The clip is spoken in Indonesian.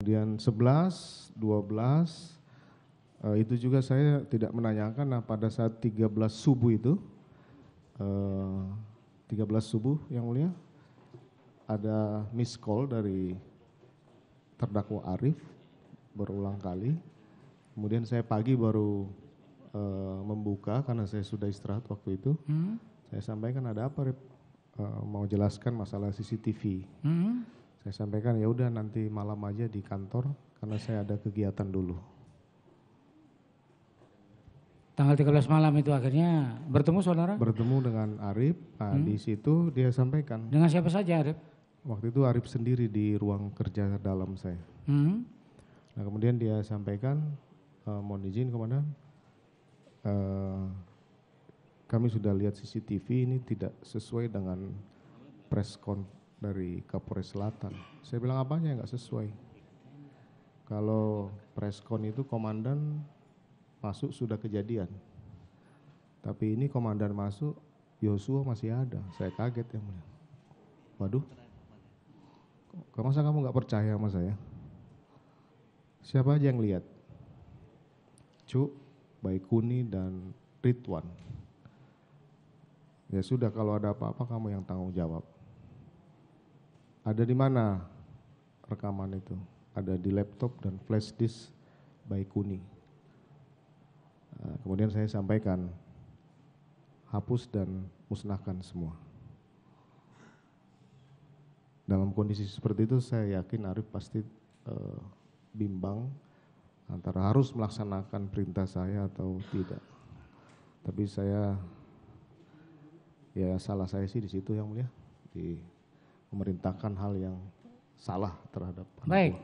Kemudian 11, 12, itu juga saya tidak menanyakan. Nah pada saat 13 subuh itu, 13 subuh yang mulia, ada miss call dari terdakwa Arief berulang kali. Kemudian saya pagi baru membuka karena saya sudah istirahat waktu itu. Saya sampaikan, ada apa Rip? Mau jelaskan masalah CCTV. Saya sampaikan ya udah nanti malam aja di kantor karena saya ada kegiatan dulu. Tanggal 13 malam itu akhirnya bertemu saudara? Bertemu dengan Arief, nah di situ dia sampaikan. Dengan siapa saja Arief? Waktu itu Arief sendiri di ruang kerja dalam saya. Nah kemudian dia sampaikan, mohon izin komandan, kami sudah lihat CCTV ini tidak sesuai dengan preskon dari Kapolres Selatan. Saya bilang apanya nggak sesuai. Kalau preskon itu komandan masuk sudah kejadian. Tapi ini komandan masuk, Yosua masih ada. Saya kaget ya mulia. Waduh, masa kamu nggak percaya sama saya? Siapa aja yang lihat? Cuk, Baikuni dan Ridwan. Ya sudah, kalau ada apa-apa kamu yang tanggung jawab. Ada di mana rekaman itu? Ada di laptop dan flash disk Baikuni. Nah, kemudian saya sampaikan, hapus dan musnahkan semua. Dalam kondisi seperti itu saya yakin Arief pasti bimbang antara harus melaksanakan perintah saya atau tidak. Tapi saya, ya salah saya sih di situ yang mulia, di memerintahkan hal yang salah terhadap anak buah. Baik.